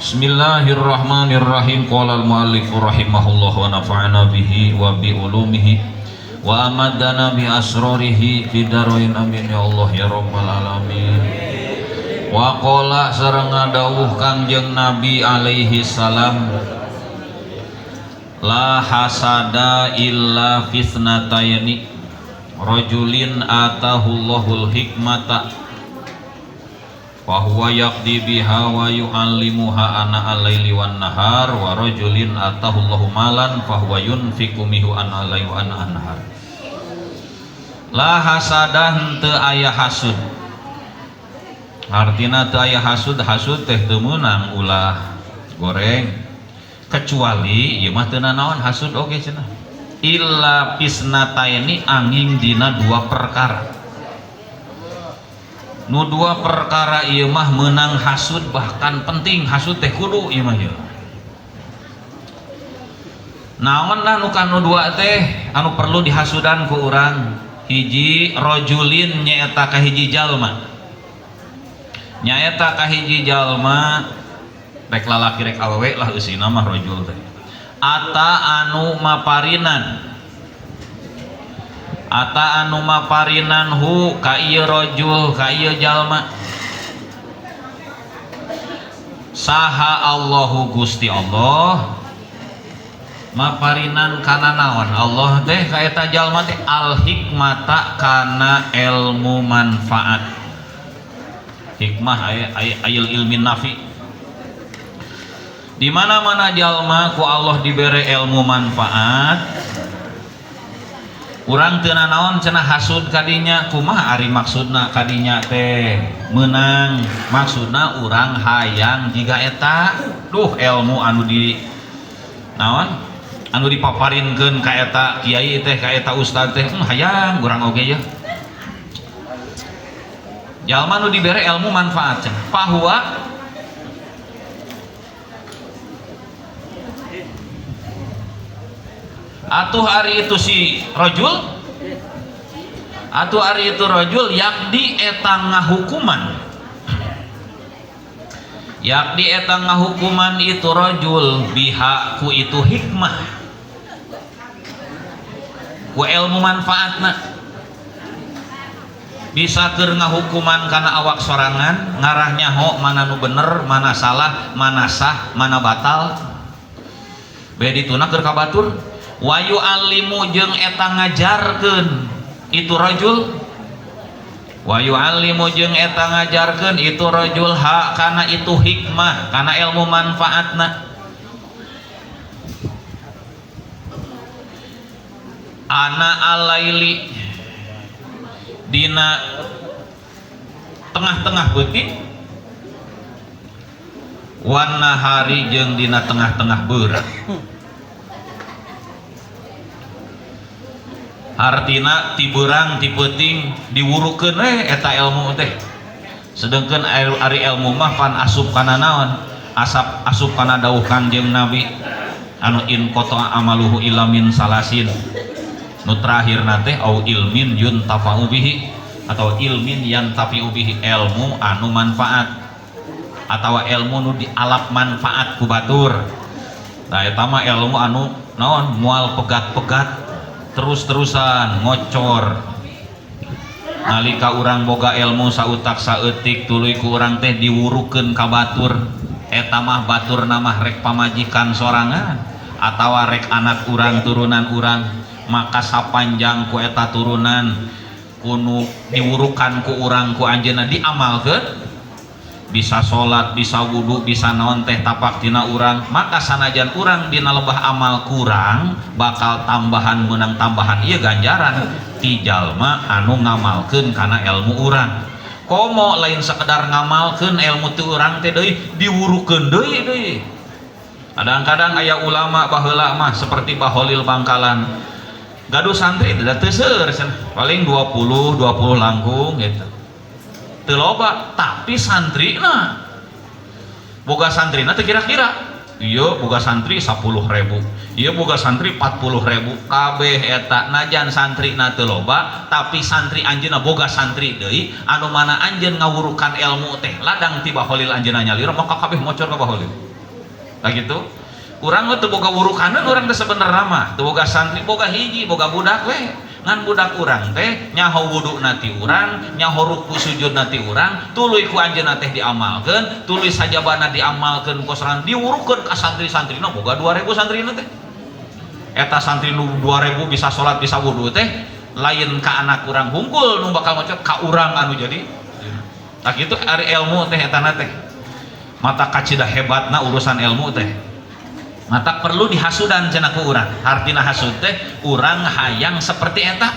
Bismillahirrahmanirrahim. Qala al-muallif rahimahullah wa nafa'ana bihi wa bi ulumihi wa amadana bi asrarihi fi darain amin ya Allah ya rabbal alamin. Wa qala sareng ngadawuh Kangjeng Nabi alaihi salam, la hasada illa fitnatayni rajulin atahullahul hikmata fahuwa yaqdi biha wa yu'allimuha ana al-laili wan nahar wa rajulin atahullahu malan fahuwa yunfiqu minhu ana al-laili wa ana an-nahar. La hasada henteu aya hasud, artina teu aya hasud. Hasud teh teu meunang ulah goreng, kecuali ieu mah teu nanaon hasud oge cenah. Illa pisnataini angin dina dua perkara. Nu dua perkara ieu mah menang hasud, bahkan penting hasud teh kudu ieu mah. Naon lah nu kanu dua teh anu perlu dihasudan ku urang? Hiji rajulin nyaeta kahiji jalma. Nyaeta kahiji jalma rek lalaki rek awewe lah eusina mah rajul teh. Ata anu maparinan, ata anu maparinan hu ka ieu rajul ka ieu jalma saha Allahu Gusti Allah maparinan kana naon Allah teh ka eta jalma teh al hikmata kana ilmu manfaat. Hikmah ayil ilmin nafi. Di mana-mana jalma ku Allah dibere ilmu manfaat, urang teu nanaon cenah hasud kadinya. Kumaha ari maksudna kadinya teh meunang, maksudna urang hayang jiga eta duh ilmu anu di naon anu dipaparinkeun ka eta kiai teh ka eta ustad teh hayang urang oge ya. Jalma nu dibere ilmu manfaat cenah fahuwa atuh ari itu si rajul, atuh ari itu rajul yakdi eta ngahukuman, yakdi eta ngahukuman itu rajul biha ku itu hikmah, ku ilmu manfaatna. Bisa keur ngahukuman kana awak sorangan ngarah nyaho mana nu bener mana salah mana sah mana batal bae dituna keur kabatur. Wa yu'allimu jeung eta ngajarkeun itu rajul, wa yu'allimu jeung eta ngajarkeun itu rajul ha kana itu hikmah kana ilmu manfaatna. Ana al-laili dina tengah-tengah beuting, wan nahari jeung dina tengah-tengah beurang. Artina ti beurang ti peuting diwurukeun eta ilmu teh. Sedengkeun ari ilmu mah pan asup kana naon? Asup kana dawuh Kangjeng Nabi anu in qata amaluhu illa min salasin. Nu terakhirna teh au ilmin yuntafa'u bihi atau ilmin yantafi'u bihi, ilmu anu manfaat atawa ilmu nu dialap manfaat ku batur. Nah eta mah ilmu anu naon moal pegat-pegat terus-terusan ngocor. Nalika urang boga ilmu sautak saeutik tuluy ku urang teh diwurukeun ka batur, eta mah baturna mah rek pamajikan sorangan atawa rek anak urang turunan urang, maka sapanjang ku eta turunan kunu diwurukan ku urang ku anjeunna diamalkeun, bisa salat bisa wudu bisa naon teh tapak tina urang, maka sanajan urang dina lebah amal kurang bakal tambahan menang tambahan ieu ganjaran ti jalma anu ngamalkeun kana ilmu urang. Komo lain sekedar ngamalkeun ilmu ti urang teh deui diwurukeun deui. Kadang-kadang aya ulama baheula mah seperti Baholil Bangkalan gaduh santri teu seueur paling 20 langkung gitu. Teu loba, tapi santrina boga santrina teu kira-kira ieu boga santri 10.000, ieu boga santri 40.000, kabeh eta najan santrina teu loba tapi santri anjeunna boga santri deui anu mana anjeun ngawurukan ilmu teh ladang ti Baholil anjeunna nyalira maka kabeh mocor ka Baholil. tak gitu urang teu boga wurukaneun urang teh sebenarnya mah teu boga santri boga hiji boga budak we ngan budak urang teh nyaho wudu nati urang nyaho ruku sujud nati urang tuluy ku anjeunna teh diamalkeun tuluy sajabana diamalkeun ku santri diurukeun ka santri-santrina boga 2000 santrina teh eta santri nu 2000 bisa salat bisa wudu teh lain ka anak urang hungkul nu bakal macet ka urang anu jadi tak gitu ari ilmu teh eta teh mata kacidah hebatna urusan ilmu teh mata perlu dihasudan cenah ku urang artina hasud teh urang hayang seperti eta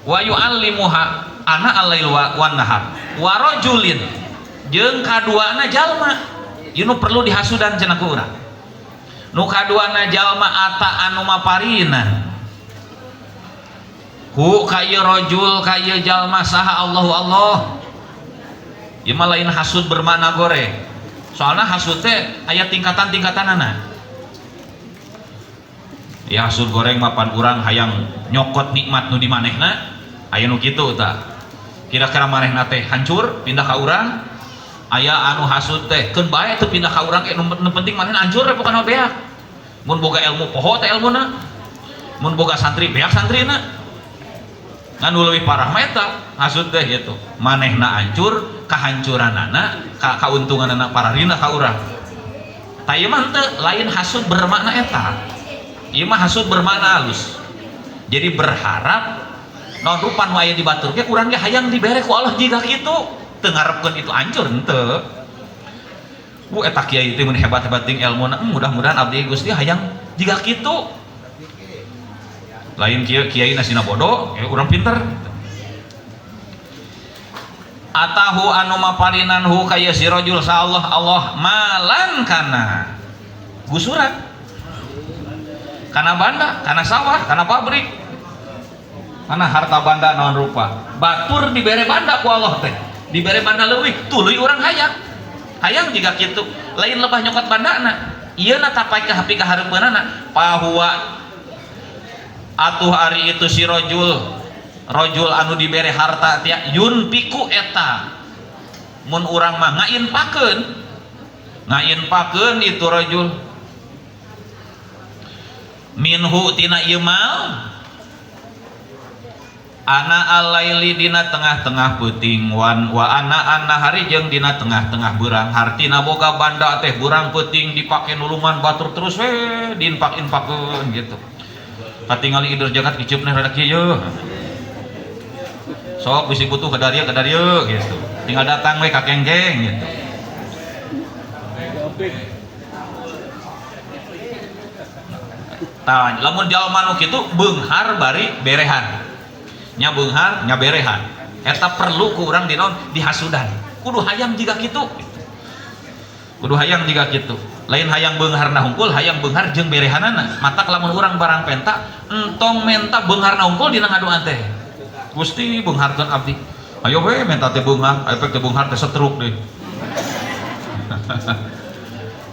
wa yu'allimuha ana alail wan nahar wa rajulin jeung kaduana jalma ieu nu perlu dihasudan cenah ku urang nu kaduana jalma ata anu maparina hu ka ieu rajul ka ieu jalma saha Allahu Allah ieu mah lain hasud bermakna goreng soalnya hasud teh aya tingkatan-tingkatanana ya hasud goreng mapan urang hayang nyokot nikmat nu di manehna aya nu kitu tah kira-kira manehna teh hancur pindah ka urang aya anu hasud teh keun bae teu pindah ka urang nu penting manehna hancur bukan beak mun boga ilmu poho teh ilmuna mun boga santri beak santrina ngan leuwih parah mah eta hasud teh gitu manehna hancur kahancuranana kauntunganana pararina ka urang ta ieu mah teu lain hasud bermakna eta ieu mah hasud bermakna halus jadi berharap naon rupan aya di batur ge urang ge hayang dibere ku Allah jiga kitu teu ngarepkeun itu hancur henteu eta kiai teh mun hebat-hebat ting ilmuna mudah-mudahan abdi Gusti hayang jiga kitu lain kiai nasina bodoh ya urang pinter atahu anu maparinan hu kaya si rajul sa Allah malan kana gusuran kana banda kana sawah kana pabrik kana harta banda naon rupa batur dibere banda ku Allah teh dibere banda leuwih tuluy urang hayang jiga kitu lain lebah nyokot bandana ieu na tapai ka hapi ka hareupeunana pahuwa atuh ari itu si rajul anu dibere harta tia yun piku eta mun urang mah ngainpakeun itu rajul minhu tina ieu mal ana alaili dina tengah-tengah peuting wa ana hari jeung dina tengah-tengah beurang hartina boga banda teh beurang peuting dipake nulungan batur terus we diinpak-inpakeun gitu katingali idur jagat kiceupna rada kieu sok bisi butuh ke darieu gitu tinggal datang we ka kenggeng gitu tah lamun jalma nu kitu beunghar bari berehan nya beunghar nya berehan eta perlu ku urang dinaon dihasudan kudu hayang jiga kitu lain hayang beungharna hungkul hayang beunghar jeung berehanana matak lamun urang barang penta entong menta beungharna hungkul dina ngaduan teh Gusti beungharkeun abdi ayo we menta teh beunghar efek teh beunghar teh setruk deui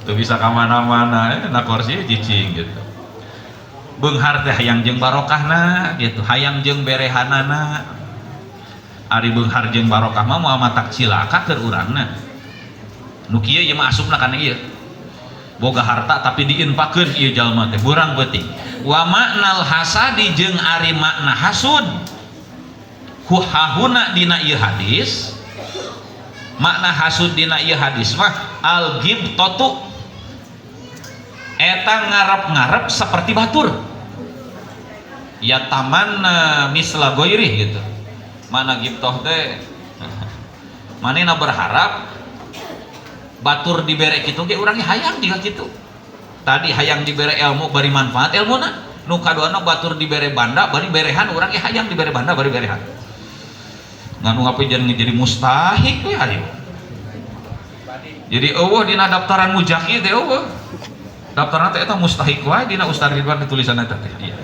teu bisa ka mana-mana na kursi cicing gitu beunghar teh hayang jeung barokahna gitu hayang jeung berehanana ari beunghar jeung barokah mah moal matak cilaka keur urangna nu kieu ieu mah asupna kana ieu boga harta tapi diinpakeun ieu jalma teh beurang beuting wa maknal hasadi jeung ari makna hasud hahuna dina ieu hadis makna hasud dina ieu hadis mah al ghibtatu eta ngarep-ngarep seperti batur ya tamanna misla goirih gitu mana ghibtah teh manehna berharap batur dibere kitu ge urang hayang jiga kitu tadi hayang dibere ilmu bari manfaat ilmuna nu kaduana batur dibere banda bari berehan urang ge hayang dibere banda bari berehan nganu ngapain jadi mustahik we ari jadi eueuh dina daftaran mujaki teh eueuh daftaran teh eta mustahik wae dina Ustaz Ridwan tulisan eta teh iya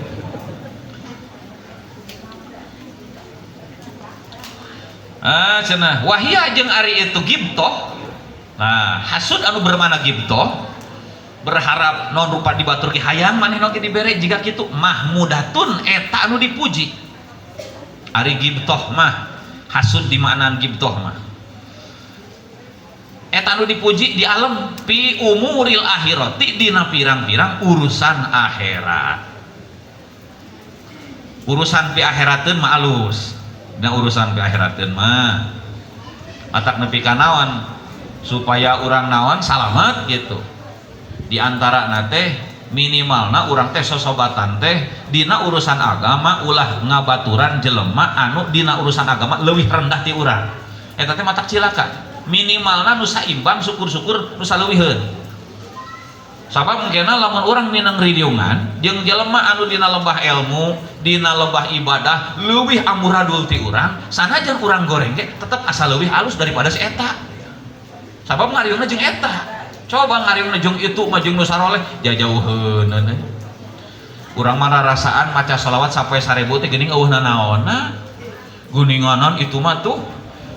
cenah wahia jeung ari itu ghibtah nah hasud anu bermana ghibtah berharap non rupa dibatur ge hayang manehna ge dibere jiga kitu mahmudatun eta anu dipuji ari ghibtah mah hasud di maknaan ghibtah mah eta nu dipuji di alam fi umuril akhirati dina pirang-pirang urusan akhirat. Urusan pi akhirateun mah alus, da urusan pi akhirateun mah atak nepi ka naon supaya urang naon salamet gitu. Di antara nate minimalna urang teh sosobatan teh dina urusan agama ulah ngabaturan jelema anu dina urusan agama leuwih rendah ti urang. Eta teh matak cilaka. Minimalna nu saimbang syukur-syukur nu saleuwiheun. Sabab mungkinna lamun urang minang ridiungan jeung jelema anu dina lembah ilmu, dina lembah ibadah leuwih amburadul ti urang, sanajan urang goreng ge tetep asa leuwih alus daripada si eta. Sabab ngariungna jeung eta. Coba ngariungna jeung itu mah jeung nu saroleh jajauheun. Urang mah rarasaan maca shalawat sampai 1000 teh geuning eueuhna naonna. Guninganan itu mah tuh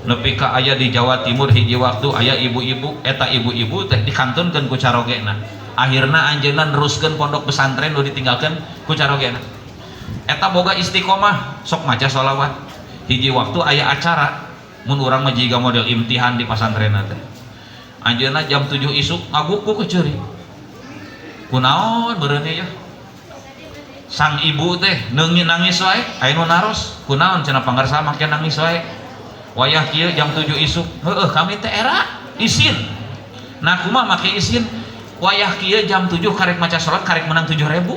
nepi ka aya di Jawa Timur hiji waktu aya ibu-ibu eta ibu-ibu teh dikantunkeun ku carogena. Akhirna anjeunna neruskeun pondok pesantren nu ditinggalkeun ku carogena. Eta boga istiqomah sok maca shalawat. Hiji waktu aya acara mun urang mah jiga model imtihan di pesantren teh. Anjeunna jam 7 isuk ngagukuk ke ceuri. Kunaon beureun ya? Sang ibu teh nangis wae, aya nu naros. Kunaon cenah pangarsa make nangis wae. Wayah kieu jam 7 isuk. Heueuh kami teh era isin. Nah kumaha make isin? Wayah kieu jam 7 karek maca salat karek menang 7.000.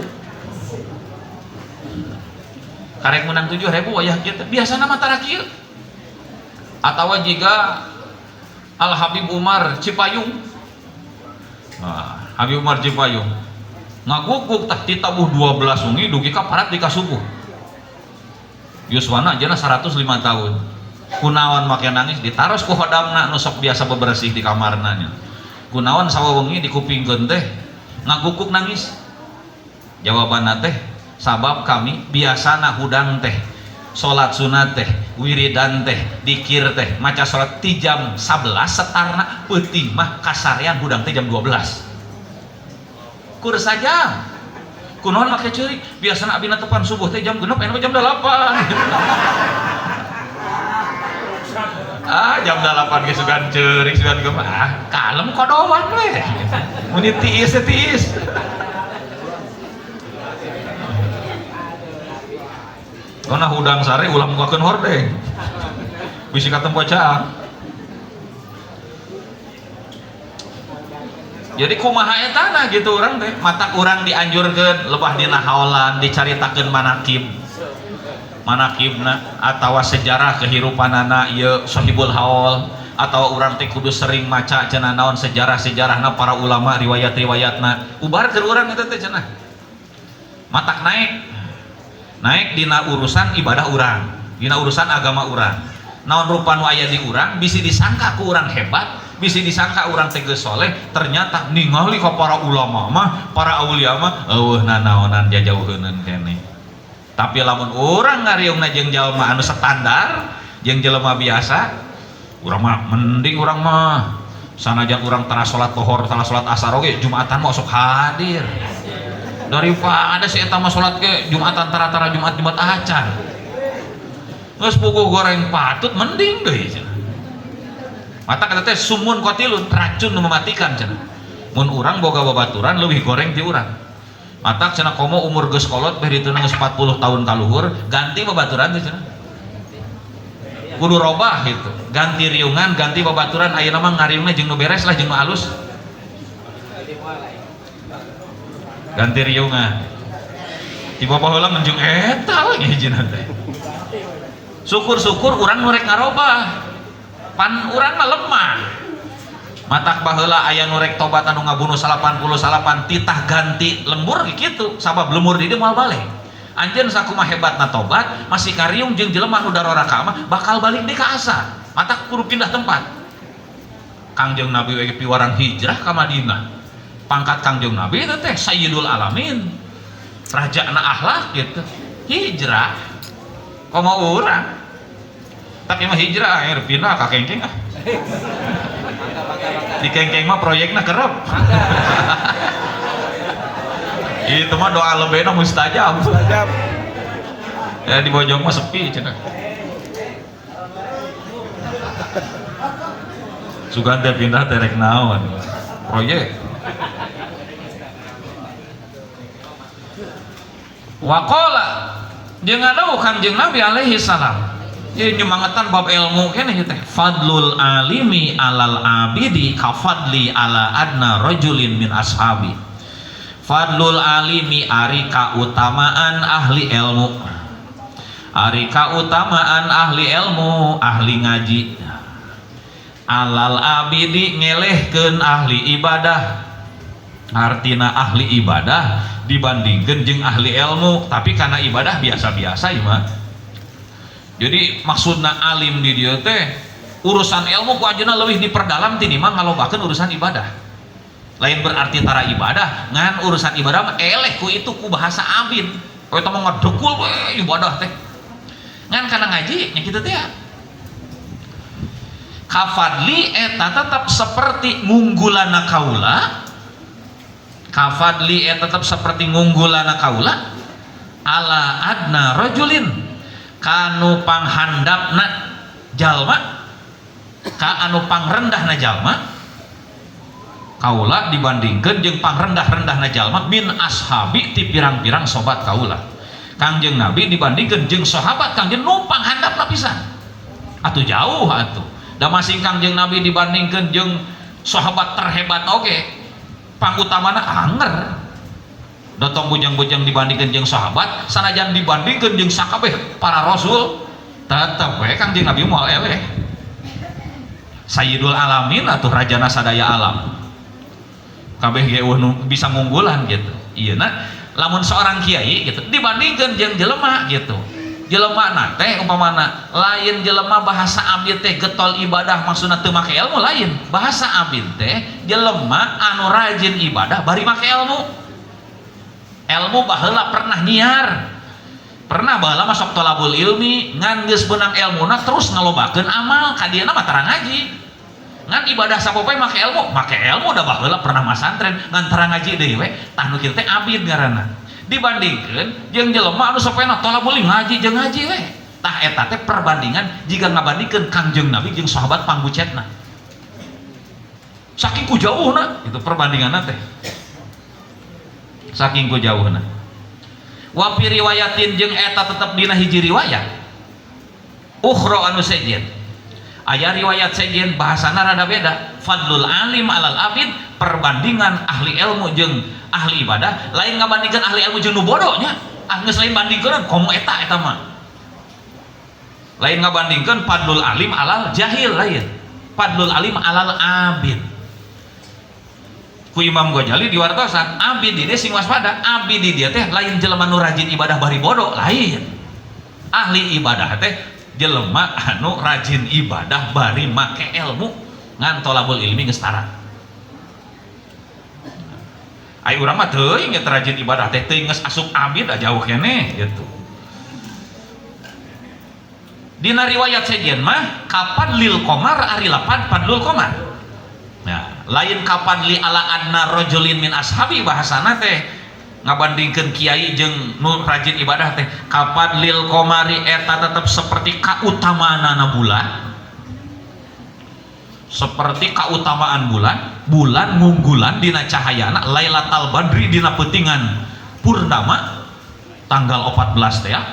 Karek menang 7.000 wayah kieu teh biasana mah tara kieu. Atawa jiga Al Habib Umar Cipayung. Nah, Habib Umar Cipayung ngaguguk tah ti tabuh 12 wengi dugi ka parat di ka subuh. Yuswana ajeuna 105 tahun. Kunaon make nangis ditaros ku hodamna nu sok biasa bebersih di kamarna nya. Kunaon sawawengi dikupingkeun teh ngaguguk nangis. Jawabanna teh sabab kami biasana hudang teh salat sunat teh wiridan teh dikir teh maca salat ti jam 11 setarna peuting mah kasarean hudang teh jam 12 kur saja kunaon make ceurik biasana abina tepan subuh teh jam 6 anu jam 8 jam 8 ge sugan ceurik sugan gemah kalem kodoan we mun tiis karena hudang sare ulah mukakeun hordeng bisi ka tempo caang. Jadi kumaha etana gitu urang teh matak urang dianjurkeun lebah dina haolan dicaritakeun manakibna atawa sejarah kehirupanana ieu sahibul haol atawa urang teh kudu sering maca cenah naon sejarah-sejarahna para ulama riwayat-riwayatna ubarkeun urang eta teh cenah matak naik dina urusan ibadah urang, dina urusan agama urang. Naon rupa nu aya di urang bisi disangka ku urang hebat, bisi disangka urang teh geus soleh, ternyata ningali ka para ulama mah, para aulia mah eueuhna naonan jajauheuneun keneh. Tapi lamun urang ngariungna jeung jalma anu standar, jeung jelema biasa, urang mah mending urang mah sanajan urang tara salat zuhur, tara salat asar oge Jumatan mah sok hadir. Daripada si eta mah salat ke Jumatan tara-tara Jumat acan. Geus puguh goreng patut mending deui cenah. Mata kata teh sumun qatilun racun nu mematikan cenah. Mun urang boga babaturan leuwih goreng ti urang. Mata cenah komo umur geus kolot beh diteuna geus 40 tahun kaluhur ganti babaturan teh cenah. Kudu robah gitu. Ganti riungan, ganti babaturan ayeuna mah ngariungna jeung nu beres lah jeung nu alus. Ganti riungan tiba baheula menjung eta we hijina teh syukur-syukur urang nu rek ngarobah pan urang mah lemah matak baheula aya nu rek tobat anu ngabunuh 88 titah ganti lembur kitu sabab lembur di dieu moal balik anjeun sakumaha hebatna tobat masih kariung jeung jelema nu daroraka mah bakal balik deui ka asal matak kudu pindah tempat. Kangjeng Nabi we piwarang hijrah ka Madinah pangkat Kangjeng Nabi itu teh Sayyidul Alamin raja na akhlak gitu hijrah komo urang tapi mah hijrah akhir pindah ka kengkeng di kengkeng mah proyekna kerep itu mah doa lebena mustajab ya di Bojong mah sepi cenah sugan teh pindah terek naon proyek. Waqala jeung ngadawuh Kanjeng Nabi alaihi salam ieu nyemangetan bab ilmu keneh teh fadlul alimi alal abidi kafadli ala adna rajulin min ashabi. Fadlul alimi ari kautamaan ahli ilmu, ari kautamaan ahli ilmu ahli ngaji, alal abidi ngelehkeun ahli ibadah, artina ahli ibadah dibandingkan jeung ahli ilmu tapi karena ibadah biasa-biasa ya mah. Jadi maksudna alim di dieu teh urusan ilmu ku anjeunna leuwih diperdalam tinimbang ngalobakeun urusan ibadah. Lain berarti tara ibadah ngan urusan ibadah mah eleh ku itu ku bahasa abid. Kowe teh mah ngadekul we ibadah teh. Ngan kana ngaji nya kitu teh. Kafadli eta tetap seperti ngunggulana kaula. Kafadli eta tetap seperti ngunggulana kaula ala adna rajulin kanu panghandapna jalma ka anu pangrendahna jalma kaula dibandingkeun jeung pangrendah-rendahna jalma min ashabi ti pirang-pirang sobat kaula. Kangjeng Nabi dibandingkeun jeung sahabat Kangjeng nu panghandapna pisan atuh jauh atuh da masing Kangjeng Nabi dibandingkeun jeung sahabat terhebat oge pangutamana anger datang bujang-bujang dibandingkan jeung sahabat sanajan dibandingkan jeung sakabeh para rasul tetep we Kangjeng Nabi moal eleh sayyidul alamin atuh rajana sadaya alam kabeh ge bisa ngunggulan gitu. Ieu na lamun seorang kiai gitu dibandingkan jeung jelema gitu jelema na teh umpamana lain jelema bahasa abdi teh getol ibadah maksudna teu make ilmu lain bahasa abdi teh jelema anu rajin ibadah bari make ilmu baheula pernah nyiar pernah baheula masuk tolabul ilmi ngan geus beunang ilmuna terus ngalobakeun amal ka dieu mah tara ngaji ngan ibadah sapopoe make ilmu da baheula pernah masantren ngan tara ngaji deui we tah nu kieu teh abid ngaranna dibandingkeun jeung jelema anu sapena tolabul ilmi ngaji jeung ngaji we tah eta teh perbandingan jika ngabandingkeun Kangjeng Nabi jeung sahabat pangbucetna saking ku jauhna itu perbandinganna teh saking ku jauhna. Wa fi riwayatin jeung eta tetep dina hiji riwayat ukhra anu sejen aya riwayat sejen bahasana rada beda fadlul alim alal abid perbandingan ahli ilmu jeung ahli ibadah lain ngabandingkeun ahli ilmu jeung nu bodoh nya geus lain bandingkeun komo eta mah lain ngabandingkeun fadlul alim alal jahil lain fadlul alim alal abid ku Imam Ghazali diwartosan abid di dia sing waspada abid di dia teh lain jelema nu rajin ibadah bari bodoh lain ahli ibadah teh jelema anu rajin ibadah bari make ilmu ngan tolabul ilmi geus tara ai urang mah teuing geus rajin ibadah teh teuing geus asup abid jauh keneh gitu. Dina riwayat sejen mah kapan lil qomar ari lapan padlul qomar. Nah, lain kapan li ala adna rajulin min ashabi bahasana teh ngabandingkeun kiai jeung nu rajin ibadah teh kapan lil qomari eta tetep seperti kautamaanna bulan seperti kautamaan bulan ngunggulan dina cahayana lailatul badri dina peutingan purnama tanggal 14 teh ya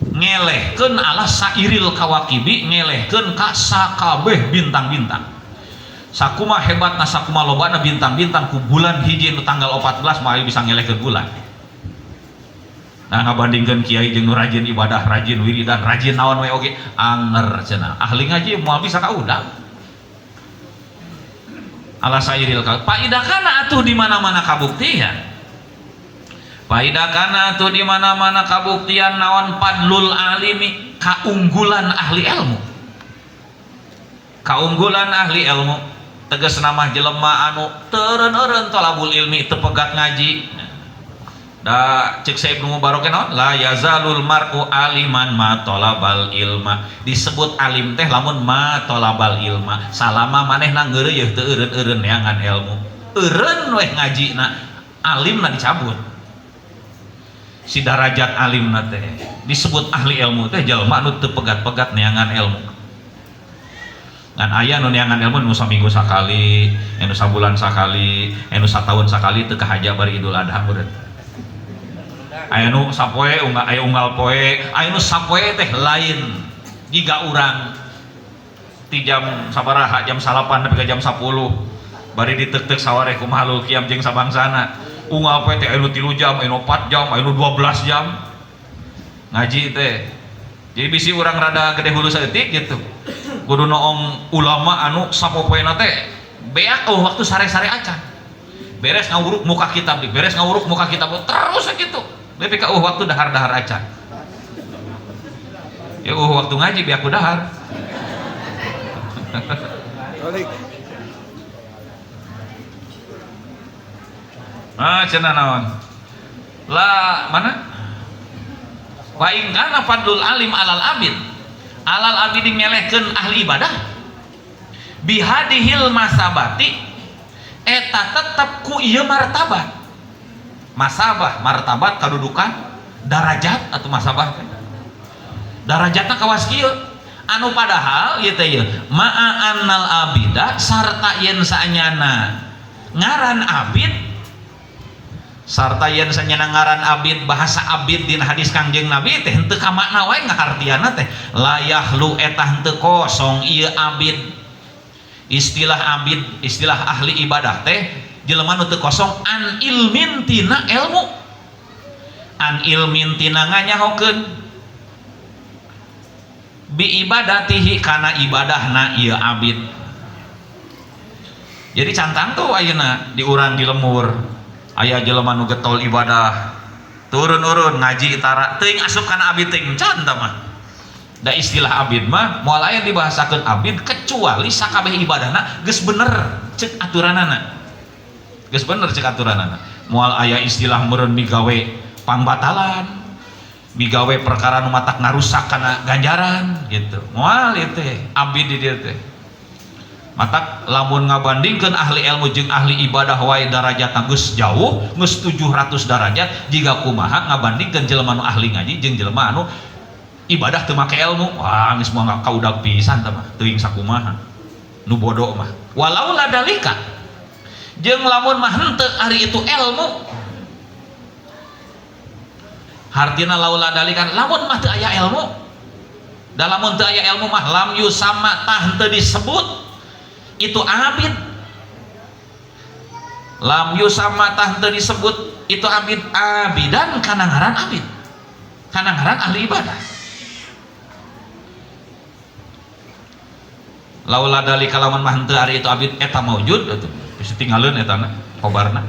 ngelehkeun ala sairil kawakibi ngelehkeun ka sakabeh bintang-bintang sakuma hebatna sakuma lobana bintang-bintang ku bulan hiji nu tanggal 14 mah bisa ngelehkeun bulan. Nah ngabandingkeun kiai jeung nu rajin ibadah rajin wiridan rajin naon we oge anger cenah ahli ngaji moal bisa kaudah ala sairil ka paidakana atuh di mana-mana kabuktian paidakana atuh di mana-mana kabuktian naon padlul alimi kaunggulan ahli ilmu kaunggulan ahli ilmu tegas nama jelema anu teureun-eureun tolabul ilmi teu pegat ngaji da cek Syekh Ibnu Mubarak naon la yazalul mar'u aliman ma tolabal ilma disebut alim teh lamun ma tolabal ilma salama manehna ngeureuyeuh teu eureun-eureun neangan ilmu eureun we ngajina alimna dicabut si darajat alimna teh disebut ahli ilmu teh jalma anu teu pegat-pegat neangan ilmu ngan aya nu neangan ilmu nu saminggu sakali, nu sabulan sakali, nu satahun sakali teu kahaja bari Idul Adha meureun. Aya nu sapoe aya unggal poe, aya nu sapoe teh lain. Jiga urang ti jam sabaraha jam 8 nepi ka jam 10 bari diteuk-teuk sawareh kumaha lul kiam jeung sabangsana. Unggal poe teh aya nu 3 jam, aya nu 4 jam, aya nu 12 jam. Ngaji teh. Jadi bisi urang rada gede hulu saeutik gitu. Kudu noong ulama anu sapopoena teh beak waktu sare-sare acan. Beres ngawuruk muka kitab, beres ngawuruk muka kitab terus gitu. Nepi ka waktu dahar-dahar acan. Ya waktu ngaji biak dahar. Cenah naon? Lah mana? Wa in kana fadlul alim alal abid. Alal abid ngelehkeun ahli ibadah bihadihil masabati eta tetep ku ieu martabat. Masabah martabat kadudukan darajat atau masabah darajatna kawas kieu anu padahal ieu teh ieu ma'a annal abida sarta yen saanyana ngaran abid sarta yen saanyana ngaran abid bahasa abid dina hadis Kangjeng Nabi teh henteu ka makna wae ngahartianna teh la yahlu eta henteu kosong ieu abid. Istilah abid istilah ahli ibadah teh jelema nu teu kosong an ilmin tina ilmu, an ilmin tina nganyahokeun bi ibadatihi kana ibadahna ieu abid. Jadi cantang tuh ayeuna di urang di lemur aya jelema nu getol ibadah turun-urun ngaji itara teuing asup kana abid teh can tah mah. Da istilah abid mah moal aya dibahasakeun abid kecuali sakabeh ibadahna geus bener ceuk aturanana. Geus bener cek aturanana. Moal aya istilah meureun migawe pangbatalan, migawe perkara nu matak ngarusak kana ganjaran gitu. Moal ieu teh abid di dieu teh. Matak lamun ngabandingkeun ahli ilmu jeung ahli ibadah wae darajatna geus jauh, geus 700 derajat jiga kumaha ngabandingkeun jelema nu ahli ngaji jeung jelema anu ibadah teu make ilmu. Wah, geus moal kaudag pisan tah mah, teuing sakumaha. Nu bodoh mah. Walau ladalika jeung lamun mah henteu ari itu ilmu hartina laula dalikan lamun mah teu aya ilmu da lamun teu aya ilmu mah lam yusama tah henteu disebut itu abid, lam yusama tah henteu disebut itu abid abidan kana ngaran abid kana ngaran ahli ibadah. Laula dalika lamun mah henteu ari itu abid eta maujud atuh bisa tinggalin etana kobarna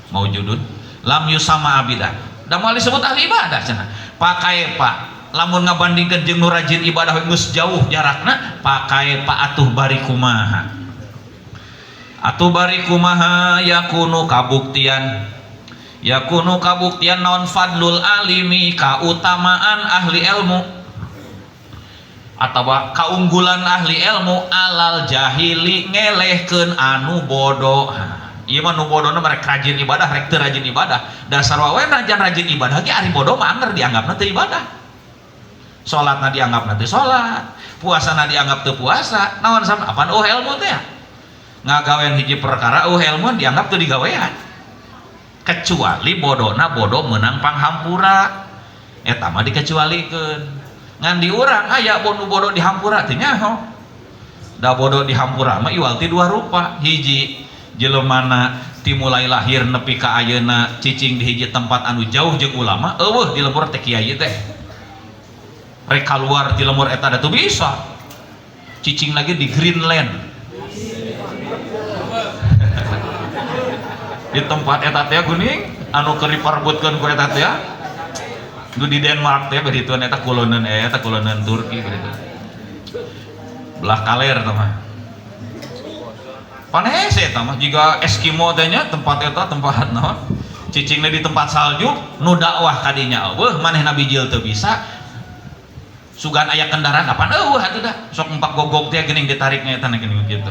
maujudun lam yusama abidan da moal disebut ahli ibadah cenah. Pakai pak lamun ngabandingkeun jeung nu rajin ibadah geus jauh jarakna pakai pak atuh bari kumaha yakunu kabuktian naon fadlul alimi kautamaan ahli ilmu atawa kaunggulan ahli ilmu alal jahili ngelehkeun anu bodoh. Ieu mah nu bodona merek rajin ibadah rek teu rajin ibadah. Dasar wae najan rajin ibadah ge ari bodoh mah anger dianggapna teu ibadah. Salatna dianggapna teu salat, puasana dianggap teu puasa. Naon sama apaan ilmu teh? Ngagawean hiji perkara ilmu dianggap teu digawean. Kecuali bodona bodoh meunang panghampura. Eta mah dikecualikeun. Ngan di urang aya bodoh dihampura teh nyaho. Da bodoh dihampura mah iwal ti dua rupa. Hiji jelemana timulai lahir nepi ka ayeuna cicing di hiji tempat anu jauh jeung ulama eueuh di lemur teh kiai teh. Rek kaluar di lemur eta da teu bisa. Cicing lagi di Greenland. Di tempat eta teh geuning anu keur diperebutkeun ku eta teh nu di Denmark teh berituan eta kuloneun Turki beritu belah kaler tah mah panes eta mah jiga Eskimo teh nya tempat eta tempat naon cicingna di tempat salju nu dakwah kadinya eueuh manehna bijil teu bisa sugan aya kendaraan apaan eueuh atuh da sok empak gogog teh geuning ditarikna eta geuning kitu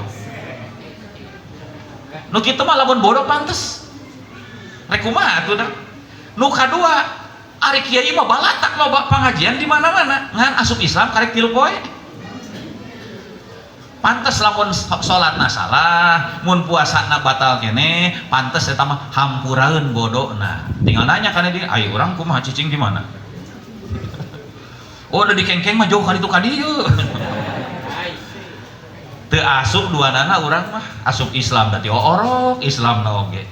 nu kitu mah lamun bodoh pantes rek kumaha atuh da. Nu kadua ari kiai mah balatak loba pengajian di mana-mana ngan asup Islam karek 3 poe pantes lamun salatna salah, mun puasana batal kene, pantes eta mah hampuraeun bodona. Tinggal nanya kana dia, "Ai urang kumaha cicing di mana?" Oh, udah dikengkeng mah jauh kali itu ka dieu. Teu asup duanana urang mah, asup Islam berarti orok Islam na oge.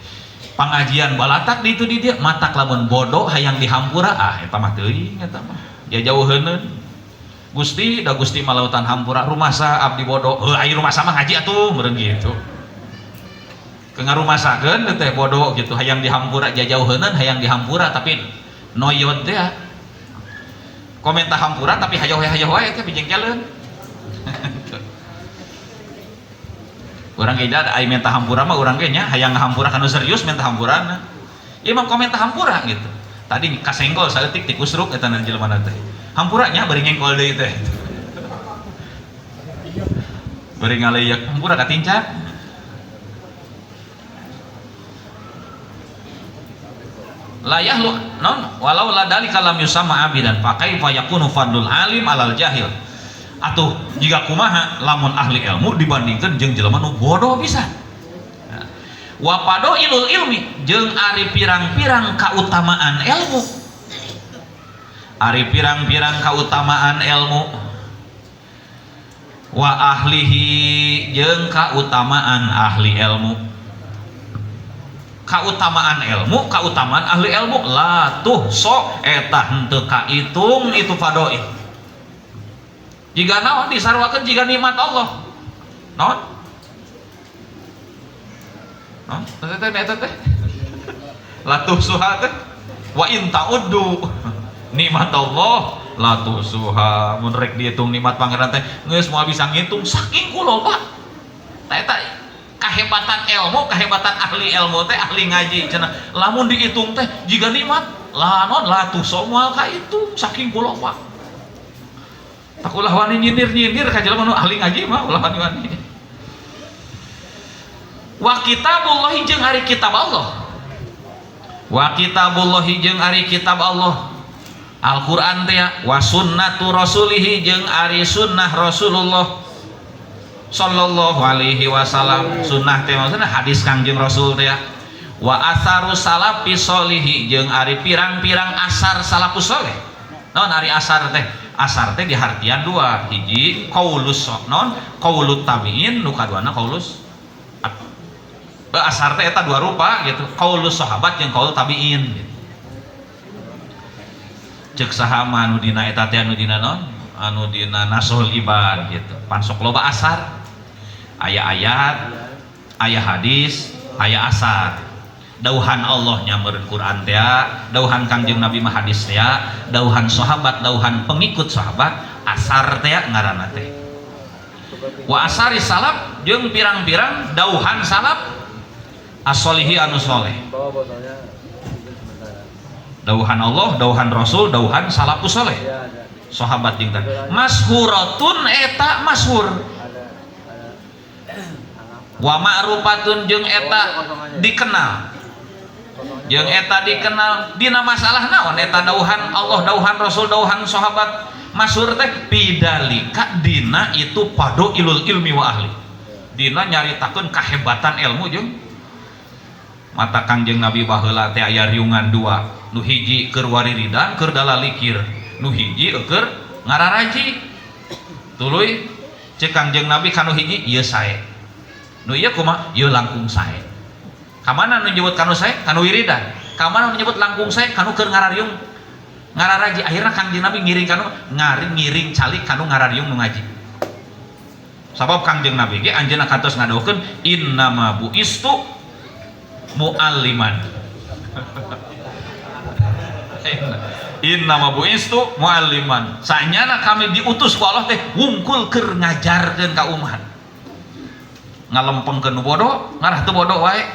Pangajian balatak di itu di dia, matak lamun bodoh hayang dihampura, eta mah teuing eta mah. Ya jauh heuneun. Gusti, da Gusti malautan hampura rumasa abdi bodoh. Ai rumasa mah ngaji atuh meureun gitu. Ke ngarumasakeun teh bodoh gitu hayang dihampura jajauheuneun hayang dihampura tapi noyot teh. Komentar hampura tapi hayo-hayo wae teh bijengkeleun. Urang ge da ai menta hampura mah urang ge nya hayang ngahampura kanu serius menta hampurana. Ieu mah komentar hampura gitu. Tadi kasenggol saeutik ti kusruk eta na jelema teh. Hampuranya bari ngengkol deui teh. Bari ngaleyak hampura katincak. Layah lu non walau ladali kalam yusamma abidan pakai fayakunu fadlul alim alal jahil. Atuh jika kumaha lamun ahli ilmu dibandingkeun jeung jelema nu bodoh bisa. Wa ilul ilmi jeung ari pirang-pirang kautamaan ilmu. Ari pirang-pirang kautamaan ilmu wa ahlihi jeung kautamaan ahli ilmu. Kautamaan ilmu, kautamaan ahli ilmu la tuhso eta henteu kaitung itu fadail. Jiga naon disarwakeun jiga nikmat Allah. Naon? Naon? Eta teh. La tuhsuha teh wa in ta'uddu nikmat Allah la tuhsuha. Mun rek dihitung nikmat pangeran teh geus moal bisa ngitung saking kuloba. Eta kahebatan ilmu, kahebatan ahli ilmu teh ahli ngaji cenah. Lamun dihitung teh jiga nikmat la non la tuhso moal kaitung saking kuloba. Tak ulah wani nyindir-nyindir ka jelema nu ahli ngaji mah ulah wani. Wa kitabullahi jeung ari kitab Allah. Wa kitabullahi jeung ari kitab Allah. Al-Qur'an teh wa sunnatu rasulihi jeung ari sunnah Rasulullah sallallahu alaihi wasallam. Sunnah teh maksudna hadis Kangjeng Rasul teh. Wa atharu salafi sholihi jeung ari pirang-pirang asar salafus saleh. Naon ari asar teh? Asar teh dihartian dua, hiji qaulus non qaulut tabiin, nu kaduana qaulus asar teh eta dua rupa gitu, qaulus sahabat jeung qaul tabiin gitu. Ceuk saha mah anu dina eta teh anu dina non anu dina nashul ibad gitu. Pansok loba asar. Aya ayat, aya hadis, aya asar. Dauhan Allah nyameureun Quran teh, dauhan Kangjeng Nabi mah hadis teh, dauhan sahabat, dauhan pengikut sahabat, asar teh ngaranna teh. Wa asari salaf jeung pirang-pirang dauhan salaf as-solihi anu soleh. Dauhan Allah, dauhan Rasul, dauhan salafus soleh. Sahabat jeung teh. Mashuratun eta masyhur. Wa ma'rufatun jeung eta dikenal. Jeung eta dikenal dina masalah naon eta dauhan Allah, dauhan Rasul, dauhan sahabat masyhur teh bidalika dina itu fadailul ilmi wa ahli. Dina nyaritakeun kahebatan ilmu jeung mata Kangjeng Nabi baheula teh aya riungan dua, nu hiji keur wariridan keur dalalikir, nu hiji keur ngararaji. Tuluy ceuk Kangjeng Nabi kanu hiji ieu sae. Nu ieu kumaha? Ieu langkung sae. Kamana nu nyebut kanu sae? Kanu wiridan. Kamana nu nyebut langkung sae? Kanu keur ngarariung ngararaji. Akhirna Kangjeng Nabi ngiring kanu ngiring calik kanu ngarariung nu ngaji. Sabab Kangjeng Nabi ge anjeunna kantos ngadawukeun innama buistu mualliman. Innama buistu mualliman. Saenyana kami diutus ku Allah teh wungkul keur ngajarkeun ka umat. Ngalempengkeun nu bodoh, ngarah teu bodoh wae.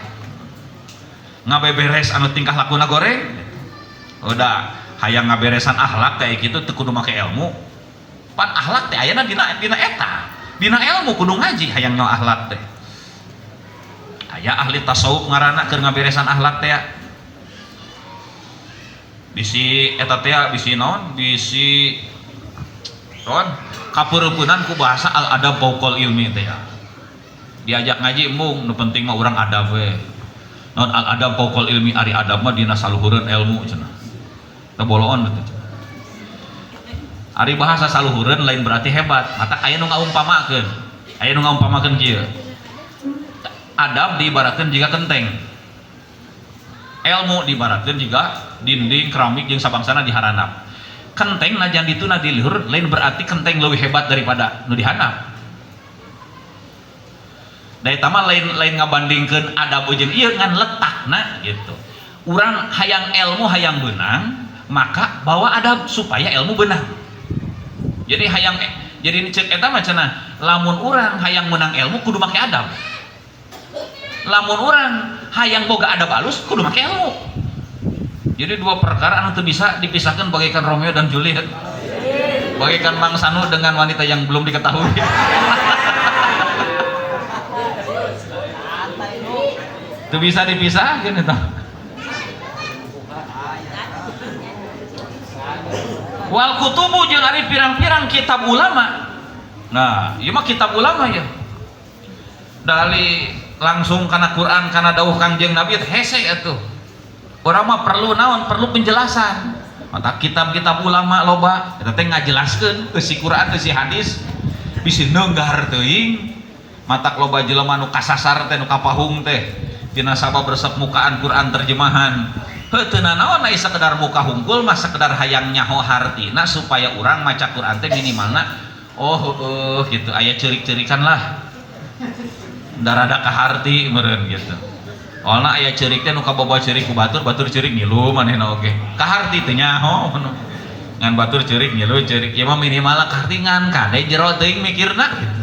Ngabeberes anu tingkah lakuna goreng. Udah hayang ngaberesan akhlak kayak gitu teu kudu make ilmu. Pan akhlak teh ayana dina eta. Dina ilmu kudu ngaji hayang nyaho akhlak teh. Aya ahli tasawuf ngaranna keur ngaberesan akhlak teh. Bisi eta teh bisi naon? Bisi naon? kapeureupeunan ku bahasa al adab fauqal ilmi teh ya. Diajak ngaji mung nu penting mah urang adab we. Non al adab fauqal ilmi ari adab mah dina saluhureun ilmu cenah. Teu boloon teh. Ari bahasa saluhureun lain berarti hebat. Mata aya nu ngaumpamakeun. Aya nu ngaumpamakeun kieu. Adab diibaratkeun jiga genteng. Ilmu diibaratkeun jiga dinding keramik jeung sabangsana diharanap. Kenteng najan dituna di luhur lain berarti kenteng leuwih hebat daripada nu dihandap. Da eta mah lain ngabandingkeun adab jeung ieu ngan letakna gitu. Urang hayang ilmu hayang beunang, maka bawa adab supaya ilmu beunang. Jadi cek eta mah cenah lamun urang hayang menang ilmu kudu make adab. Lamun urang hayang boga adab alus kudu make ilmu. Jadi dua perkara anu teu bisa dipisahkan bagaikan Romeo dan Juliet. Bagaikan Mang Sanu dengan wanita yang belum diketahui. Teu bisa dipisahkeun eta. Wal kutubu jeung ari pirang-pirang kitab ulama. Nah, ieu mah kitab ulama ya. Dari langsung kana Quran kana dawuh Kangjeng Nabi hese atuh. Urang mah perlu naon? Perlu penjelasan. Mata kitab-kitab ulama loba eta teh ngajelaskeun teu si Quran teu si hadis bisi neunggar teuing. Matak loba jelema nu kasasar teh nu kapahung teh tina sabab resep mukaan Quran terjemahan. Teu naon aya sakedar muka hungkul mah sakedar hayang nyaho hartina supaya urang maca Quran teh minimalna gitu aya ceurik-ceurikan lah. Darada ka harti meureun gitu. Walna aya ceurik teh nu kaboboh ceurik ku batur ceurik ngilu manehna oge. Ka harti teh nyaho ngan batur ceurik ngilu ceurik ieu mah minimalna ka harti ngan kade jero teuing mikirna gitu.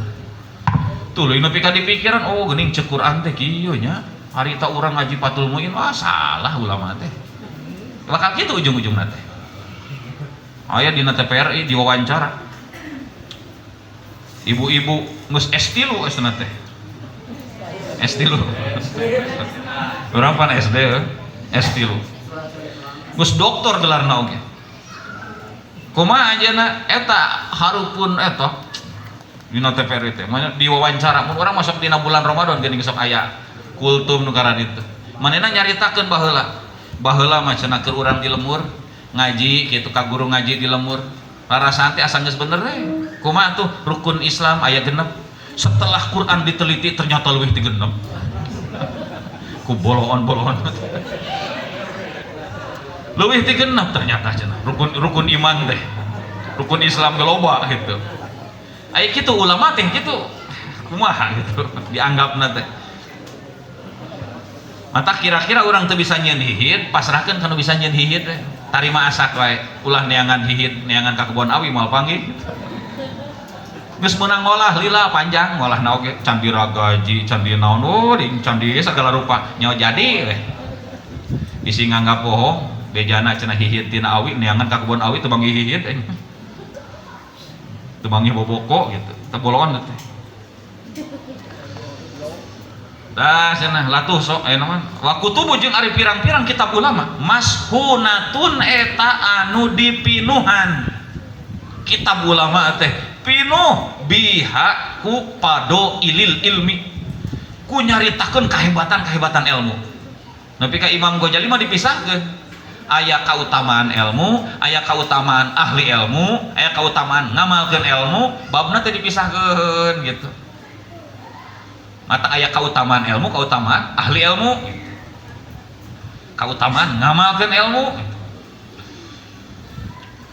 Tuluy nepi ka dipikiran geuning ceuk Quran teh kieu nya. Harita urang ngaji Fathul Muin salah ulama teh. Bakal kitu ujung-ujungna teh. Aya dina TPRI diwawancara. Ibu-ibu geus S3 asna teh. S3. Urang pan SD S3. Geus doktor gelarna oge. Kumaha anjeunna eta harupun eta dina TPRI teh. Manya diwawancara mun urang masuk dina bulan Ramadan geuning sok aya kultum nu karan itu. Manehna nyaritakeun baheula mah cenah keur urang di lemur ngaji kitu ka guru ngaji di lemur. Rarasaan teh asa geus bener we. Kumaha tuh rukun Islam aya 6. Setelah Quran diteliti ternyata leuwih ti 6. Ku boloon-boloon. Leuwih ti 6 ternyata cenah. Rukun iman teh. Rukun Islam ge loba gitu. Aya kitu ulama teh kitu. Kumaha gitu dianggapna teh. Mata kira-kira orang tuh bisa nyen hihit pasrahkan kalau bisa nyen hihit tarima asak wae ulah neangan hihit neangan ka kebon awi moal panggih geus meunang ngolah lila panjang ngolahna oge candi ragaji candi naon ding candi segala rupa nyawa jadi we bisi nganggap bohong bejana cenah hihit tina awi neangan ka kebon awi teu bangi hihit teu bangi boboko gitu teu bolongan teh. Dah cenah latuh sok aya naon wa kutubu jeung ari pirang-pirang kitab ulama mashunatun eta anu dipinuhan kitab ulama teh pinuh biha ku pado ilil ilmi ku nyaritakeun kahebatan ilmu. Nepi ka Imam Ghazali mah dipisahkeun aya kautamaan ilmu aya kautamaan ahli ilmu aya kautamaan ngamalkeun ilmu babna teh dipisahkeun gitu. Mata aya kautamaan ilmu, kautamaan ahli ilmu, kautamaan ngamalkeun ilmu.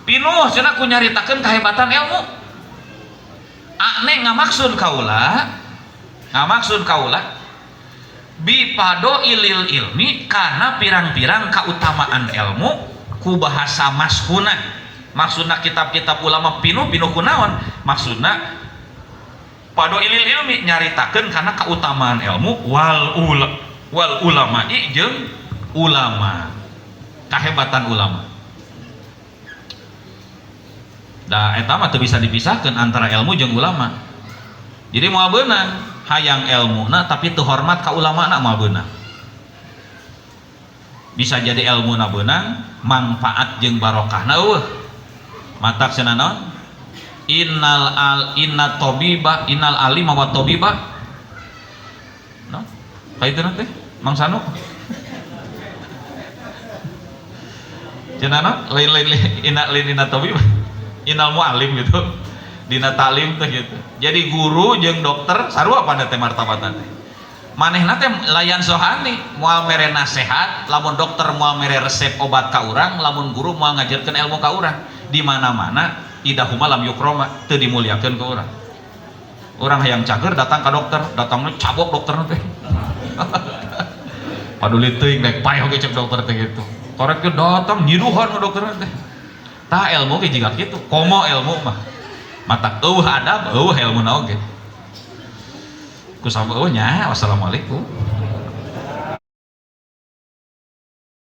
Pinuh cenah ku nyaritakeun kahebatan ilmu. Ane ngamaksud kaula bipado ilil ilmi kana pirang-pirang kautamaan ilmu ku bahasa mashuna. Maksudna kitab-kitab ulama pinuh kunaon? Maksudna pado ilil ilmi nyaritakeun karena keutamaan ilmu wal ulama jeung ulama kahebatan ulama. Da eta mah teu bisa dipisahkeun antara ilmu jeung ulama. Jadi moal beunang hayang ilmuna tapi teu hormat ka ulamana moal beunang. Bisa jadi ilmuna beunang manfaat jeung barokahna eueuh. Matak cenah naon? inna tabiba innal alima wa tabiba no kaiteunan teh Mang Sanu cenana lain inna tabiba innal muallim gitu dina talim teh gitu. Jadi guru jeung dokter sarua pada teh martabatan teh manehna teh layan sohani moal mere nasehat, lamun dokter moal mere resep obat ka urang, lamun guru moal ngajarkeun ilmu ka urang. Di mana-mana idahuma lam yukroma teu dimuliakeun ka urang. Urang hayang cager datang ka dokter, datangna cabok dokterna teh. Paduli teuing rek paeh oge cek dokter teh gitu. Korek teh datang nyiruhan ka dokterna teh. Tah ilmu ge jiga kitu, komo ilmu mah. Mata adab ilmu na oge. Kusama nya wassalamualaikum.